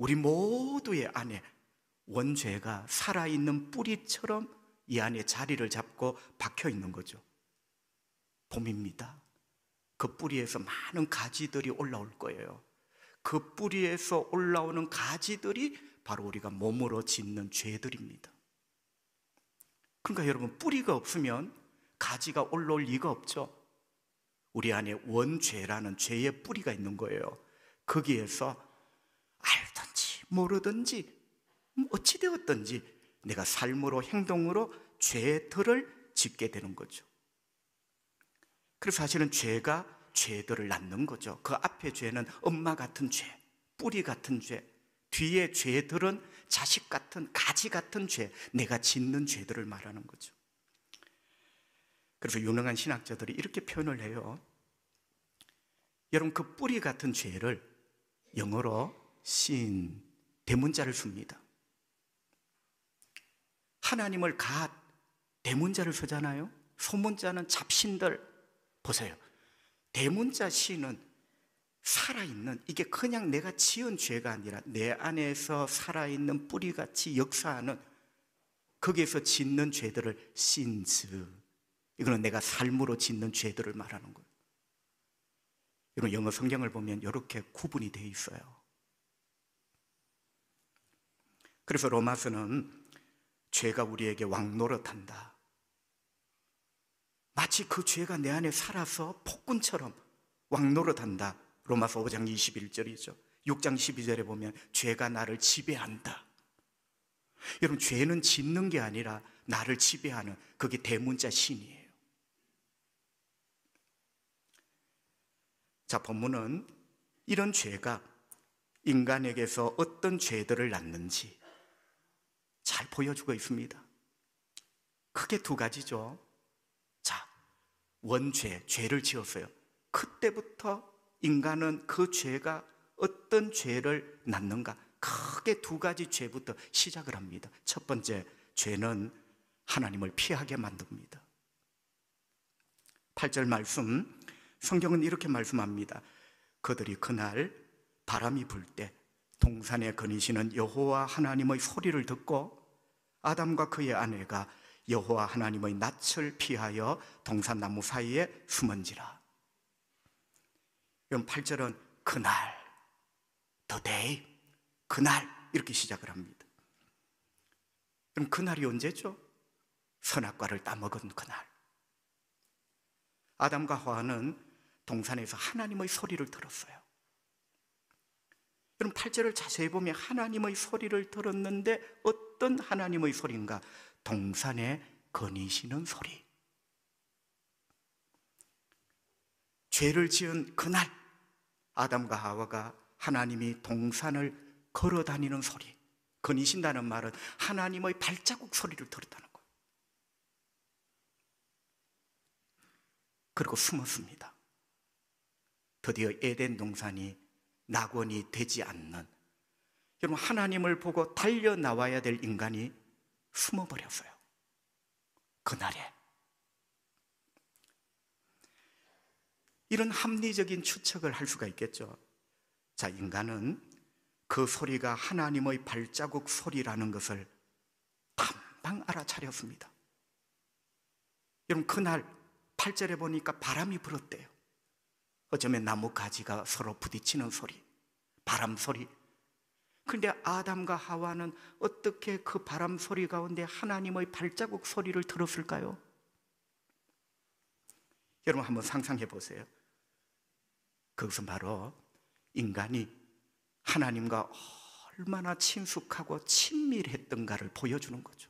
우리 모두의 안에 원죄가 살아있는 뿌리처럼 이 안에 자리를 잡고 박혀 있는 거죠. 봄입니다. 그 뿌리에서 많은 가지들이 올라올 거예요. 그 뿌리에서 올라오는 가지들이 바로 우리가 몸으로 짓는 죄들입니다. 그러니까 여러분, 뿌리가 없으면 가지가 올라올 리가 없죠. 우리 안에 원죄라는 죄의 뿌리가 있는 거예요. 거기에서 알든지 모르든지 어찌되었든지 내가 삶으로 행동으로 죄들을 짓게 되는 거죠. 그래서 사실은 죄가 죄들을 낳는 거죠. 그 앞에 죄는 엄마 같은 죄, 뿌리 같은 죄, 뒤에 죄들은 자식 같은, 가지 같은 죄, 내가 짓는 죄들을 말하는 거죠. 그래서 유능한 신학자들이 이렇게 표현을 해요. 여러분, 그 뿌리 같은 죄를 영어로 sin, 대문자를 씁니다. 하나님을 God, 대문자를 쓰잖아요. 소문자는 잡신들. 보세요. 대문자 sin은 살아있는, 이게 그냥 내가 지은 죄가 아니라 내 안에서 살아있는 뿌리같이 역사하는, 거기에서 짓는 죄들을 sins, 이거는 내가 삶으로 짓는 죄들을 말하는 거예요. 여러분, 영어 성경을 보면 이렇게 구분이 되어 있어요. 그래서 로마서는 죄가 우리에게 왕노릇한다, 마치 그 죄가 내 안에 살아서 폭군처럼 왕노릇한다. 로마서 5장 21절이죠. 6장 12절에 보면 죄가 나를 지배한다. 여러분, 죄는 짓는 게 아니라 나를 지배하는, 그게 대문자 신이에요. 자, 본문은 이런 죄가 인간에게서 어떤 죄들을 낳는지 잘 보여주고 있습니다. 크게 두 가지죠. 자, 원죄, 죄를 지었어요. 그때부터 인간은 그 죄가 어떤 죄를 낳는가, 크게 두 가지 죄부터 시작을 합니다. 첫 번째, 죄는 하나님을 피하게 만듭니다. 8절 말씀, 성경은 이렇게 말씀합니다. 그들이 그날 바람이 불 때 동산에 거니시는 여호와 하나님의 소리를 듣고 아담과 그의 아내가 여호와 하나님의 낯을 피하여 동산나무 사이에 숨은지라. 그럼 8절은 그날, the day, 그날, 이렇게 시작을 합니다. 그럼 그날이 언제죠? 선악과를 따먹은 그날. 아담과 하와는 동산에서 하나님의 소리를 들었어요. 그럼 8절을 자세히 보면 하나님의 소리를 들었는데 어떤 하나님의 소리인가? 동산에 거니시는 소리. 죄를 지은 그날 아담과 하와가 하나님이 동산을 걸어 다니는 소리, 거니신다는 말은 하나님의 발자국 소리를 들었다는 거예요. 그리고 숨었습니다. 드디어 에덴 동산이 낙원이 되지 않는, 여러분, 하나님을 보고 달려나와야 될 인간이 숨어버렸어요. 그날에. 이런 합리적인 추측을 할 수가 있겠죠. 자, 인간은 그 소리가 하나님의 발자국 소리라는 것을 금방 알아차렸습니다. 여러분, 그날 8절에 보니까 바람이 불었대요. 어쩌면 나무 가지가 서로 부딪히는 소리, 바람 소리. 그런데 아담과 하와는 어떻게 그 바람 소리 가운데 하나님의 발자국 소리를 들었을까요? 여러분, 한번 상상해 보세요. 그것은 바로 인간이 하나님과 얼마나 친숙하고 친밀했던가를 보여주는 거죠.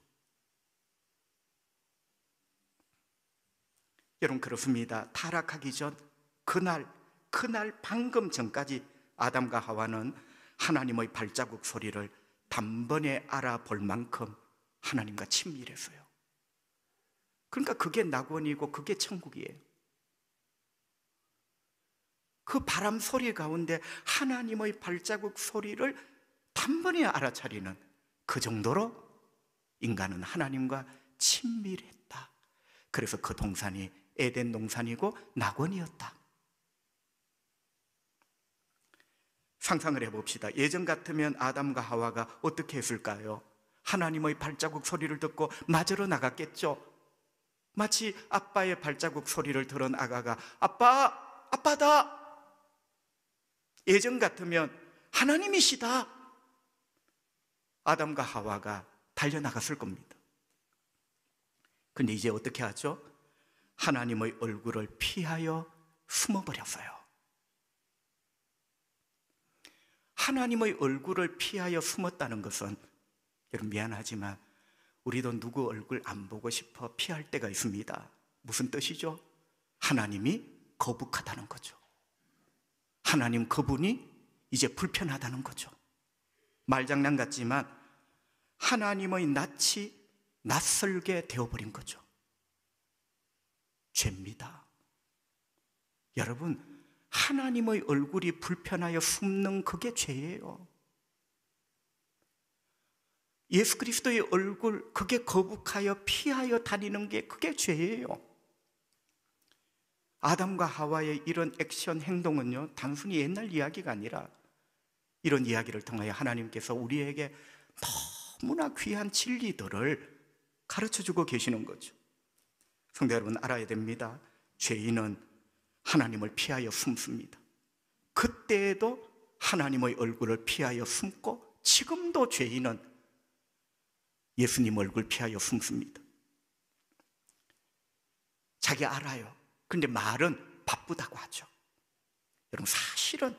여러분, 그렇습니다. 타락하기 전 그날 방금 전까지 아담과 하와는 하나님의 발자국 소리를 단번에 알아볼 만큼 하나님과 친밀했어요. 그러니까 그게 낙원이고 그게 천국이에요. 그 바람 소리 가운데 하나님의 발자국 소리를 단번에 알아차리는, 그 정도로 인간은 하나님과 친밀했다. 그래서 그 동산이 에덴 동산이고 낙원이었다. 상상을 해봅시다. 예전 같으면 아담과 하와가 어떻게 했을까요? 하나님의 발자국 소리를 듣고 맞으러 나갔겠죠. 마치 아빠의 발자국 소리를 들은 아가가 아빠, 아빠다! 예전 같으면 하나님이시다! 아담과 하와가 달려나갔을 겁니다. 근데 이제 어떻게 하죠? 하나님의 얼굴을 피하여 숨어버렸어요. 하나님의 얼굴을 피하여 숨었다는 것은, 여러분 미안하지만 우리도 누구 얼굴 안 보고 싶어 피할 때가 있습니다. 무슨 뜻이죠? 하나님이 거북하다는 거죠. 하나님 그분이 이제 불편하다는 거죠. 말장난 같지만 하나님의 낯이 낯설게 되어버린 거죠. 죄입니다. 여러분, 하나님의 얼굴이 불편하여 숨는 그게 죄예요. 예수 그리스도의 얼굴, 그게 거북하여 피하여 다니는 게 그게 죄예요. 아담과 하와의 이런 액션 행동은요, 단순히 옛날 이야기가 아니라 이런 이야기를 통하여 하나님께서 우리에게 너무나 귀한 진리들을 가르쳐주고 계시는 거죠. 성도 여러분, 알아야 됩니다. 죄인은 하나님을 피하여 숨습니다. 그때에도 하나님의 얼굴을 피하여 숨고, 지금도 죄인은 예수님 얼굴 피하여 숨습니다. 자기 알아요. 근데 말은 바쁘다고 하죠. 여러분, 사실은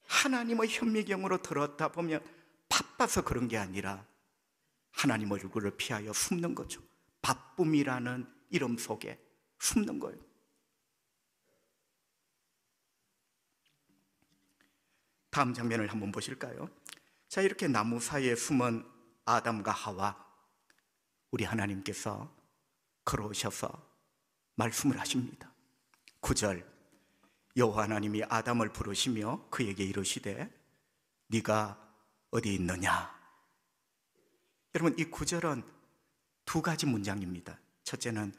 하나님의 현미경으로 들었다 보면 바빠서 그런 게 아니라 하나님 얼굴을 피하여 숨는 거죠. 바쁨이라는 이름 속에 숨는 거예요. 다음 장면을 한번 보실까요? 자, 이렇게 나무 사이에 숨은 아담과 하와, 우리 하나님께서 걸어오셔서 말씀을 하십니다. 9절, 여호와 하나님이 아담을 부르시며 그에게 이르시되 네가 어디 있느냐. 여러분, 이 9절은 두 가지 문장입니다. 첫째는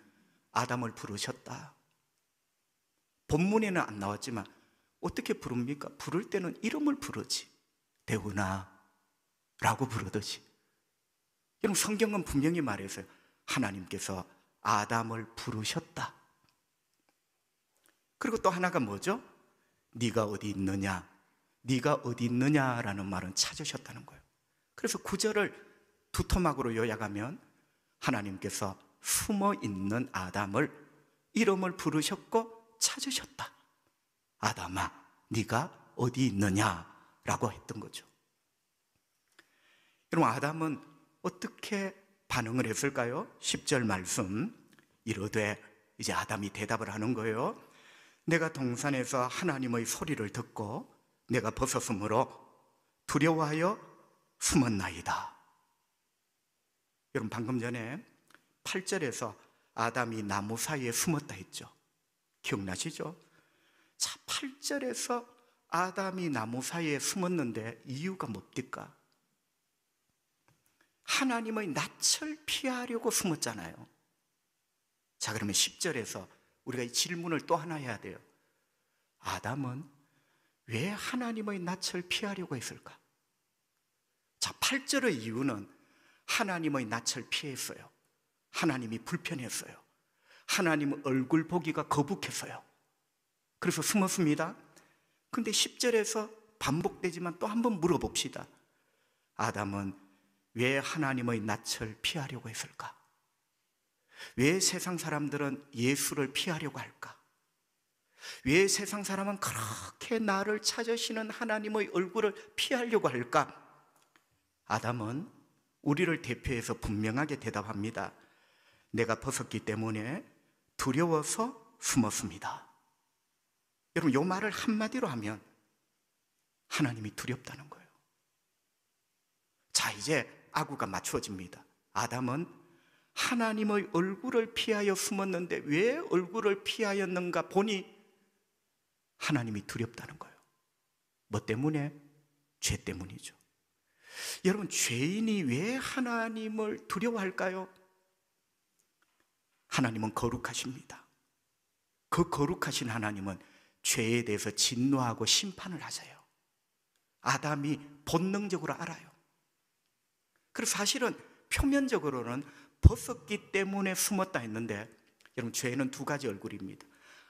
아담을 부르셨다. 본문에는 안 나왔지만 어떻게 부릅니까? 부를 때는 이름을 부르지. 대훈아 라고 부르듯이. 여러분, 성경은 분명히 말해서요, 하나님께서 아담을 부르셨다. 그리고 또 하나가 뭐죠? 네가 어디 있느냐. 네가 어디 있느냐라는 말은 찾으셨다는 거예요. 그래서 9절을 두 토막으로 요약하면 하나님께서 숨어 있는 아담을 이름을 부르셨고 찾으셨다. 아담아, 네가 어디 있느냐라고 했던 거죠. 여러분, 아담은 어떻게 반응을 했을까요? 10절 말씀, 이르되, 이제 아담이 대답을 하는 거예요. 내가 동산에서 하나님의 소리를 듣고 내가 벗었으므로 두려워하여 숨었나이다. 여러분, 방금 전에 8절에서 아담이 나무 사이에 숨었다 했죠. 기억나시죠? 자, 8절에서 아담이 나무 사이에 숨었는데 이유가 뭡니까? 하나님의 낯을 피하려고 숨었잖아요. 자, 그러면 10절에서 우리가 이 질문을 또 하나 해야 돼요. 아담은 왜 하나님의 낯을 피하려고 했을까? 자, 8절의 이유는 하나님의 낯을 피했어요. 하나님이 불편했어요. 하나님 얼굴 보기가 거북했어요. 그래서 숨었습니다. 근데 10절에서 반복되지만 또 한번 물어봅시다. 아담은 왜 하나님의 낯을 피하려고 했을까? 왜 세상 사람들은 예수를 피하려고 할까? 왜 세상 사람은 그렇게 나를 찾으시는 하나님의 얼굴을 피하려고 할까? 아담은 우리를 대표해서 분명하게 대답합니다. 내가 벗었기 때문에 두려워서 숨었습니다. 여러분, 이 말을 한마디로 하면 하나님이 두렵다는 거예요. 자, 이제 아구가 맞추어집니다. 아담은 하나님의 얼굴을 피하여 숨었는데 왜 얼굴을 피하였는가 보니 하나님이 두렵다는 거예요. 뭐 때문에? 죄 때문이죠. 여러분, 죄인이 왜 하나님을 두려워할까요? 하나님은 거룩하십니다. 그 거룩하신 하나님은 죄에 대해서 진노하고 심판을 하세요. 아담이 본능적으로 알아요. 그래서 사실은 표면적으로는 벗었기 때문에 숨었다 했는데, 여러분, 죄는 두 가지 얼굴입니다.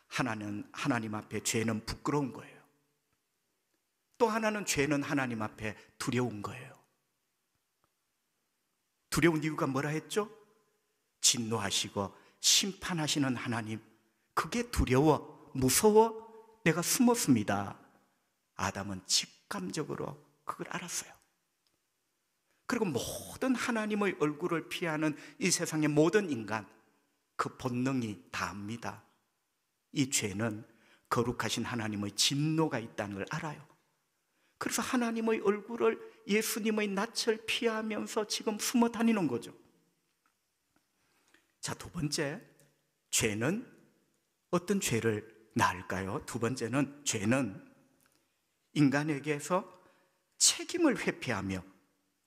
하나는 하나님 앞에 죄는 부끄러운 거예요. 또 하나는 죄는 하나님 앞에 두려운 거예요. 두려운 이유가 뭐라 했죠? 진노하시고 심판하시는 하나님, 그게 두려워, 무서워 내가 숨었습니다. 아담은 직감적으로 그걸 알았어요. 그리고 모든 하나님의 얼굴을 피하는 이 세상의 모든 인간, 그 본능이 다 압니다. 이 죄는 거룩하신 하나님의 진노가 있다는 걸 알아요. 그래서 하나님의 얼굴을, 예수님의 낯을 피하면서 지금 숨어 다니는 거죠. 자, 두 번째, 죄는 어떤 죄를 낳을까요? 두 번째는, 죄는 인간에게서 책임을 회피하며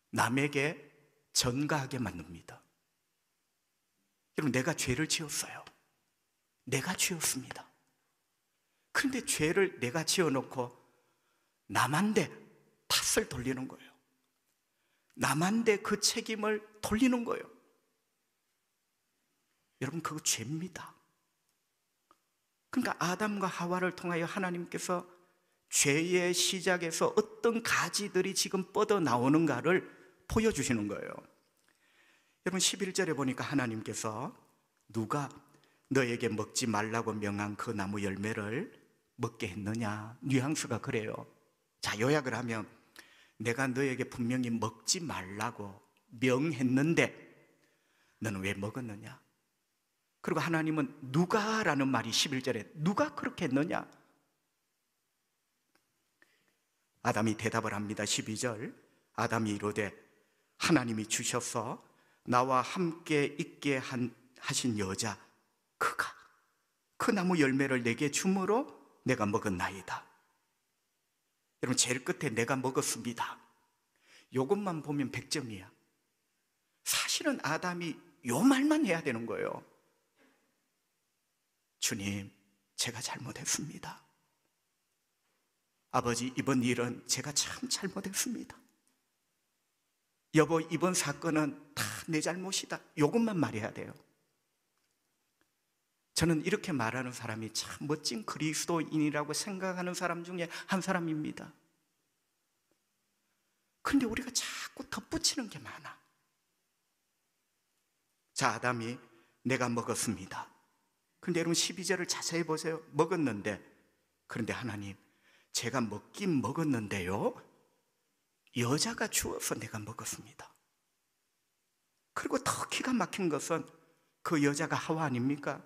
남에게 전가하게 만듭니다. 여러분, 내가 죄를 지었어요. 내가 지었습니다. 그런데 죄를 내가 지어놓고 남한테 탓을 돌리는 거예요. 남한테 그 책임을 돌리는 거예요. 여러분, 그거 죄입니다. 그러니까 아담과 하와를 통하여 하나님께서 죄의 시작에서 어떤 가지들이 지금 뻗어 나오는가를 보여주시는 거예요. 여러분, 11절에 보니까 하나님께서 누가 너에게 먹지 말라고 명한 그 나무 열매를 먹게 했느냐, 뉘앙스가 그래요. 자, 요약을 하면, 내가 너에게 분명히 먹지 말라고 명했는데 너는 왜 먹었느냐? 그리고 하나님은 누가라는 말이 11절에 누가 그렇게 했느냐? 아담이 대답을 합니다. 12절, 아담이 이르되 하나님이 주셔서 나와 함께 있게 하신 여자, 그가 그 나무 열매를 내게 주므로 내가 먹었나이다. 여러분, 제일 끝에 내가 먹었습니다, 이것만 보면 100점이야. 사실은 아담이 요 말만 해야 되는 거예요. 주님, 제가 잘못했습니다. 아버지, 이번 일은 제가 참 잘못했습니다. 여보, 이번 사건은 다 내 잘못이다. 이것만 말해야 돼요. 저는 이렇게 말하는 사람이 참 멋진 그리스도인이라고 생각하는 사람 중에 한 사람입니다. 그런데 우리가 자꾸 덧붙이는 게 많아. 자, 아담이 내가 먹었습니다. 그런데 여러분, 12절을 자세히 보세요. 먹었는데, 그런데 하나님, 제가 먹긴 먹었는데요, 여자가 주어서 내가 먹었습니다. 그리고 더 기가 막힌 것은 그 여자가 하와 아닙니까?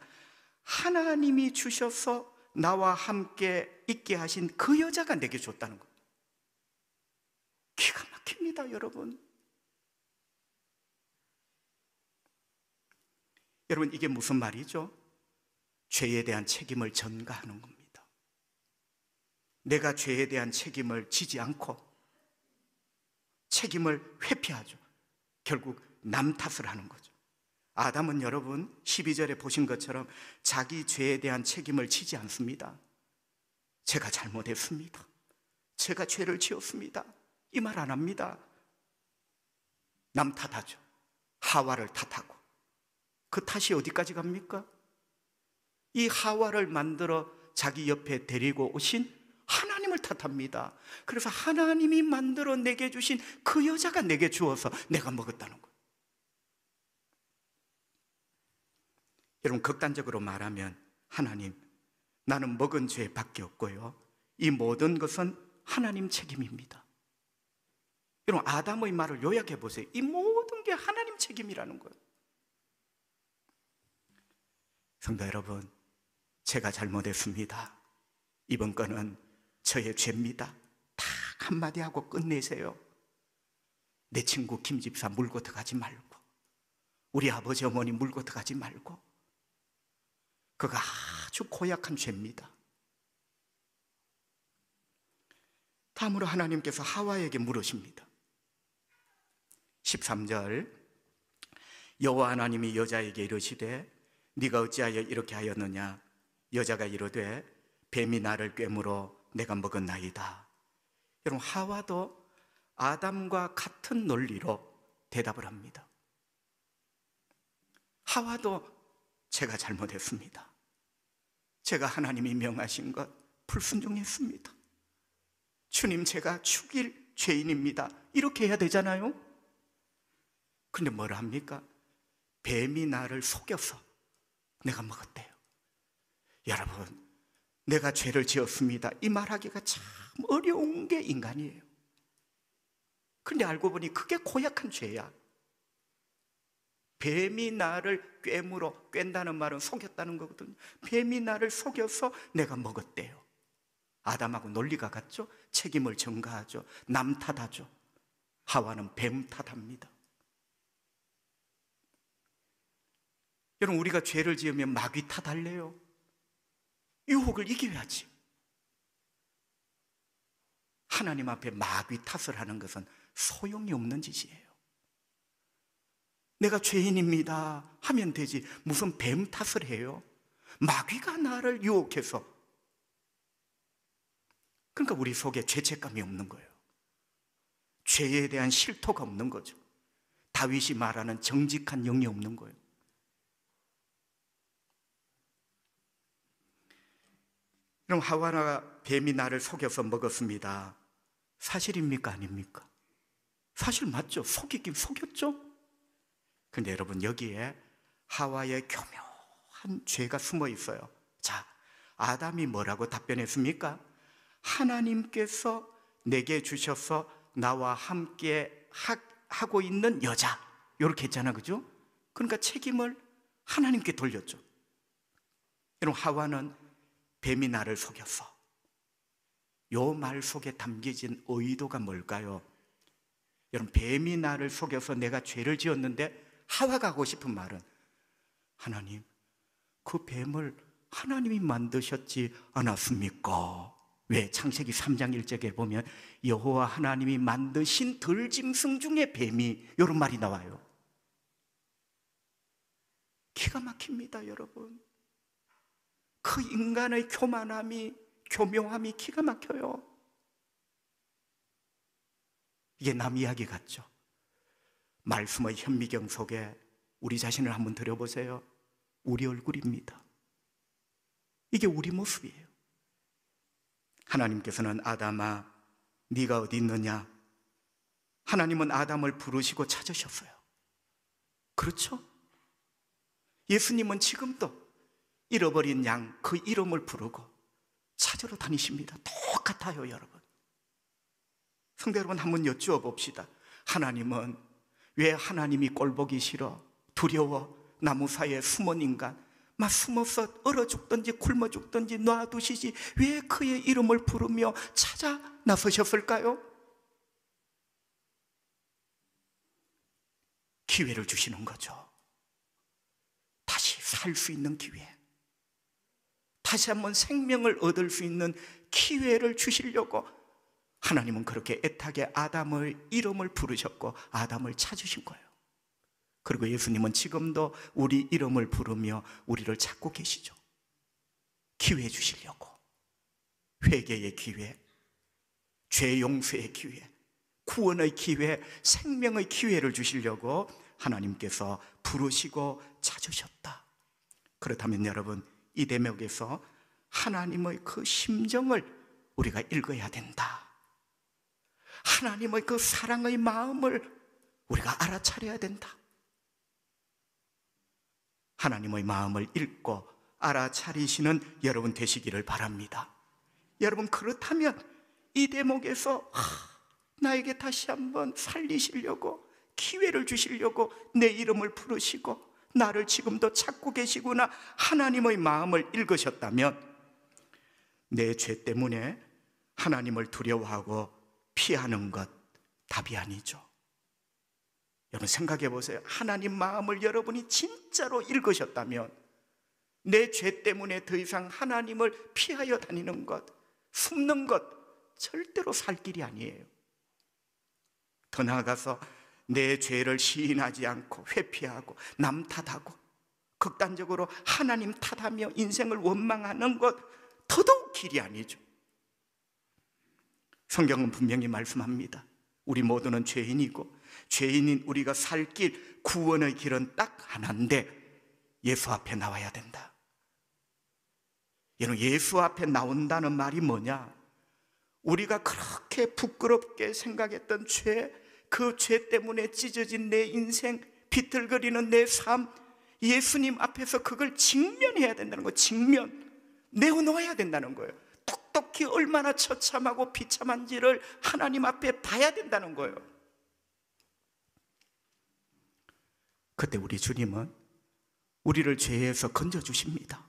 하나님이 주셔서 나와 함께 있게 하신 그 여자가 내게 줬다는 것. 기가 막힙니다, 여러분. 여러분, 이게 무슨 말이죠? 죄에 대한 책임을 전가하는 겁니다. 내가 죄에 대한 책임을 지지 않고 책임을 회피하죠. 결국 남 탓을 하는 거죠. 아담은 여러분, 12절에 보신 것처럼 자기 죄에 대한 책임을 지지 않습니다. 제가 잘못했습니다, 제가 죄를 지었습니다, 이 말 안 합니다. 남 탓하죠. 하와를 탓하고. 그 탓이 어디까지 갑니까? 이 하와를 만들어 자기 옆에 데리고 오신 하나님을 탓합니다. 그래서 하나님이 만들어 내게 주신 그 여자가 내게 주어서 내가 먹었다는 거예요. 여러분, 극단적으로 말하면, 하나님, 나는 먹은 죄밖에 없고요, 이 모든 것은 하나님 책임입니다. 여러분, 아담의 말을 요약해 보세요. 이 모든 게 하나님 책임이라는 거예요. 성도 여러분, 제가 잘못했습니다. 이번 건은 저의 죄입니다. 딱 한마디 하고 끝내세요. 내 친구 김 집사 물고 들어가지 말고, 우리 아버지 어머니 물고 들어가지 말고. 그거 아주 고약한 죄입니다. 다음으로 하나님께서 하와에게 물으십니다. 13절, 여호와 하나님이 여자에게 이르시되 네가 어찌하여 이렇게 하였느냐? 여자가 이르되 뱀이 나를 꿰물어 내가 먹었나이다. 여러분, 하와도 아담과 같은 논리로 대답을 합니다. 하와도 제가 잘못했습니다. 제가 하나님이 명하신 것 불순종했습니다. 주님, 제가 죽일 죄인입니다. 이렇게 해야 되잖아요. 근데 뭘 합니까? 뱀이 나를 속여서 내가 먹었대요. 여러분, 내가 죄를 지었습니다, 이 말하기가 참 어려운 게 인간이에요. 근데 알고 보니 그게 고약한 죄야. 뱀이 나를 꿰다는 말은 속였다는 거거든요. 뱀이 나를 속여서 내가 먹었대요. 아담하고 논리가 같죠? 책임을 전가하죠. 남 탓하죠. 하와는 뱀 탓합니다. 여러분, 우리가 죄를 지으면 마귀 탓할래요? 유혹을 이겨야지. 하나님 앞에 마귀 탓을 하는 것은 소용이 없는 짓이에요. 내가 죄인입니다 하면 되지, 무슨 뱀 탓을 해요? 마귀가 나를 유혹해서. 그러니까 우리 속에 죄책감이 없는 거예요. 죄에 대한 실토가 없는 거죠. 다윗이 말하는 정직한 영이 없는 거예요. 그럼 하와나 뱀이 나를 속여서 먹었습니다. 사실입니까? 아닙니까? 사실 맞죠. 속이긴 속였죠. 근데 여러분, 여기에 하와의 교묘한 죄가 숨어 있어요. 자, 아담이 뭐라고 답변했습니까? 하나님께서 내게 주셔서 나와 함께 하고 있는 여자, 이렇게 했잖아, 그죠? 그러니까 책임을 하나님께 돌렸죠. 여러분, 하와는 뱀이 나를 속였어. 요 말 속에 담겨진 의도가 뭘까요? 여러분, 뱀이 나를 속여서 내가 죄를 지었는데 하와가 하고 싶은 말은, 하나님, 그 뱀을 하나님이 만드셨지 않았습니까? 왜? 창세기 3장 1절에 보면 여호와 하나님이 만드신 들짐승 중에 뱀이, 이런 말이 나와요. 기가 막힙니다, 여러분. 그 인간의 교묘함이 기가 막혀요. 이게 남 이야기 같죠? 말씀의 현미경 속에 우리 자신을 한번 들여보세요. 우리 얼굴입니다. 이게 우리 모습이에요. 하나님께서는 아담아, 네가 어디 있느냐? 하나님은 아담을 부르시고 찾으셨어요. 그렇죠? 예수님은 지금도 잃어버린 양, 그 이름을 부르고 찾으러 다니십니다. 똑같아요, 여러분. 성도 여러분, 한번 여쭈어 봅시다. 하나님은 왜 하나님이 꼴보기 싫어, 두려워, 나무 사이에 숨은 인간, 막 숨어서 얼어 죽든지 굶어 죽든지 놔두시지 왜 그의 이름을 부르며 찾아 나서셨을까요? 기회를 주시는 거죠. 다시 살 수 있는 기회, 다시 한번 생명을 얻을 수 있는 기회를 주시려고 하나님은 그렇게 애타게 아담의 이름을 부르셨고 아담을 찾으신 거예요. 그리고 예수님은 지금도 우리 이름을 부르며 우리를 찾고 계시죠. 기회 주시려고. 회개의 기회, 죄 용서의 기회, 구원의 기회, 생명의 기회를 주시려고 하나님께서 부르시고 찾으셨다. 그렇다면 여러분, 이 대목에서 하나님의 그 심정을 우리가 읽어야 된다. 하나님의 그 사랑의 마음을 우리가 알아차려야 된다. 하나님의 마음을 읽고 알아차리시는 여러분 되시기를 바랍니다. 여러분, 그렇다면 이 대목에서 나에게 다시 한번 살리시려고, 기회를 주시려고 내 이름을 부르시고 나를 지금도 찾고 계시구나, 하나님의 마음을 읽으셨다면 내 죄 때문에 하나님을 두려워하고 피하는 것 답이 아니죠. 여러분 생각해 보세요. 하나님 마음을 여러분이 진짜로 읽으셨다면 내 죄 때문에 더 이상 하나님을 피하여 다니는 것, 숨는 것 절대로 살 길이 아니에요. 더 나아가서 내 죄를 시인하지 않고 회피하고 남 탓하고 극단적으로 하나님 탓하며 인생을 원망하는 것 더더욱 길이 아니죠. 성경은 분명히 말씀합니다. 우리 모두는 죄인이고 죄인인 우리가 살 길, 구원의 길은 딱 하나인데 예수 앞에 나와야 된다. 여러분, 예수 앞에 나온다는 말이 뭐냐? 우리가 그렇게 부끄럽게 생각했던 죄, 그 죄 때문에 찢어진 내 인생, 비틀거리는 내 삶, 예수님 앞에서 그걸 직면해야 된다는 거예요. 직면, 내어놓아야 된다는 거예요. 똑똑히 얼마나 처참하고 비참한지를 하나님 앞에 봐야 된다는 거예요. 그때 우리 주님은 우리를 죄에서 건져주십니다.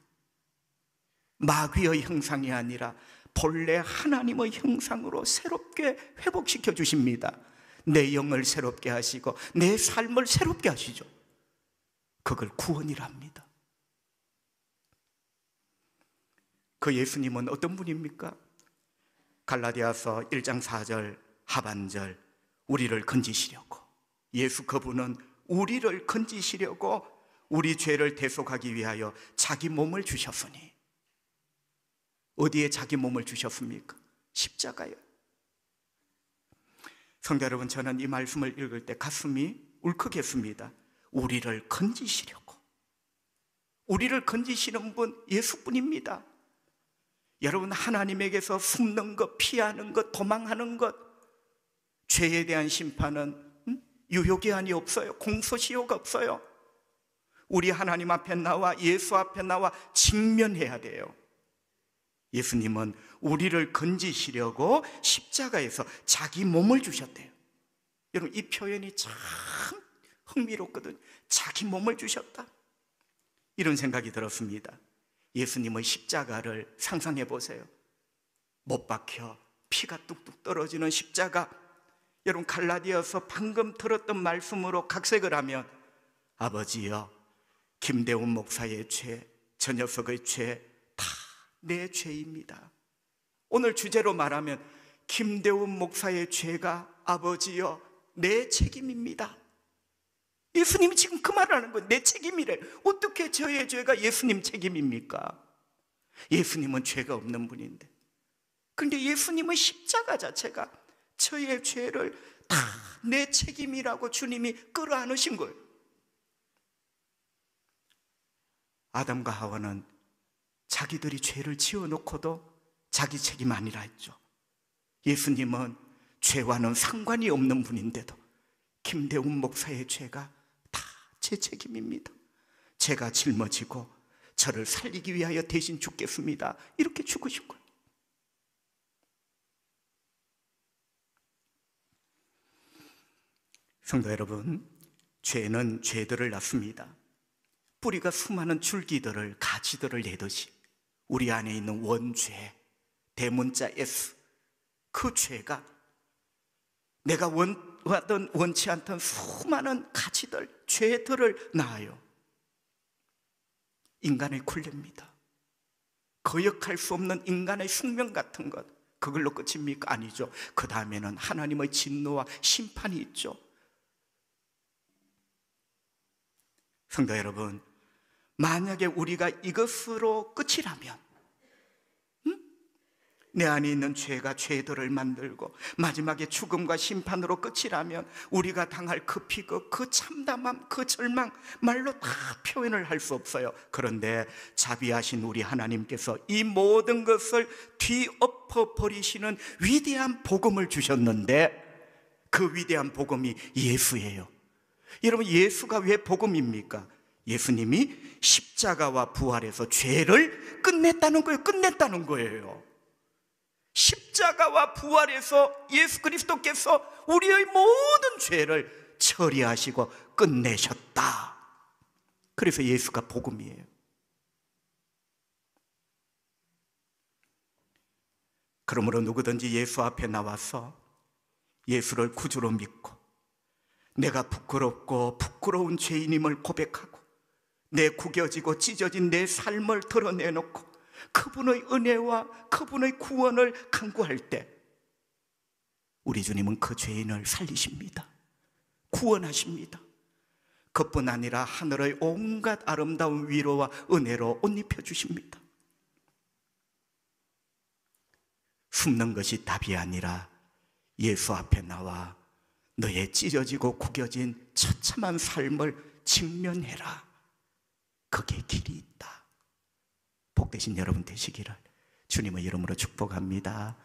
마귀의 형상이 아니라 본래 하나님의 형상으로 새롭게 회복시켜 주십니다. 내 영을 새롭게 하시고 내 삶을 새롭게 하시죠. 그걸 구원이라 합니다. 그 예수님은 어떤 분입니까? 갈라디아서 1장 4절 하반절, 우리를 건지시려고, 예수 그분은 우리를 건지시려고 우리 죄를 대속하기 위하여 자기 몸을 주셨으니. 어디에 자기 몸을 주셨습니까? 십자가요. 성도 여러분, 저는 이 말씀을 읽을 때 가슴이 울컥했습니다. 우리를 건지시려고. 우리를 건지시는 분 예수뿐입니다. 여러분, 하나님에게서 숨는 것, 피하는 것, 도망하는 것, 죄에 대한 심판은 유효기한이 없어요. 공소시효가 없어요. 우리 하나님 앞에 나와, 예수 앞에 나와 직면해야 돼요. 예수님은 우리를 건지시려고 십자가에서 자기 몸을 주셨대요. 여러분, 이 표현이 참 흥미롭거든요. 자기 몸을 주셨다. 이런 생각이 들었습니다. 예수님의 십자가를 상상해 보세요. 못 박혀 피가 뚝뚝 떨어지는 십자가. 여러분, 갈라디아서 방금 들었던 말씀으로 각색을 하면, 아버지여, 김대훈 목사의 죄, 저 녀석의 죄 다 내 죄입니다. 오늘 주제로 말하면 김대훈 목사의 죄가 아버지여 내 책임입니다. 예수님이 지금 그 말을 하는 거예요. 내 책임이래. 어떻게 저의 죄가 예수님 책임입니까? 예수님은 죄가 없는 분인데. 그런데 예수님의 십자가 자체가 저의 죄를 다 내 책임이라고 주님이 끌어안으신 거예요. 아담과 하와는 자기들이 죄를 지어놓고도 자기 책임 아니라 했죠. 예수님은 죄와는 상관이 없는 분인데도 김대훈 목사의 죄가 다 제 책임입니다. 제가 짊어지고 저를 살리기 위하여 대신 죽겠습니다. 이렇게 죽으신 거예요. 성도 여러분, 죄는 죄들을 낳습니다. 뿌리가 수많은 줄기들을, 가지들을 내듯이 우리 안에 있는 원죄, 대문자 S, 그 죄가 내가 원하던 원치 않던 수많은 가지들, 죄들을 낳아요. 인간의 굴레입니다. 거역할 수 없는 인간의 숙명 같은 것, 그걸로 끝입니까? 아니죠. 그 다음에는 하나님의 진노와 심판이 있죠. 성도 여러분, 만약에 우리가 이것으로 끝이라면, 내 안에 있는 죄가 죄들을 만들고 마지막에 죽음과 심판으로 끝이라면 우리가 당할 그 비극, 그 참담함, 그 절망 말로 다 표현을 할 수 없어요. 그런데 자비하신 우리 하나님께서 이 모든 것을 뒤엎어 버리시는 위대한 복음을 주셨는데, 그 위대한 복음이 예수예요. 여러분, 예수가 왜 복음입니까? 예수님이 십자가와 부활해서 죄를 끝냈다는 거예요. 끝냈다는 거예요. 십자가와 부활해서 예수 그리스도께서 우리의 모든 죄를 처리하시고 끝내셨다. 그래서 예수가 복음이에요. 그러므로 누구든지 예수 앞에 나와서 예수를 구주로 믿고 내가 부끄럽고 부끄러운 죄인임을 고백하고 내 구겨지고 찢어진 내 삶을 드러내놓고 그분의 은혜와 그분의 구원을 간구할 때 우리 주님은 그 죄인을 살리십니다. 구원하십니다. 그뿐 아니라 하늘의 온갖 아름다운 위로와 은혜로 옷 입혀주십니다. 숨는 것이 답이 아니라 예수 앞에 나와 너의 찢어지고 구겨진 처참한 삶을 직면해라. 그게 길이 있다. 복되신 여러분 되시기를 주님의 이름으로 축복합니다.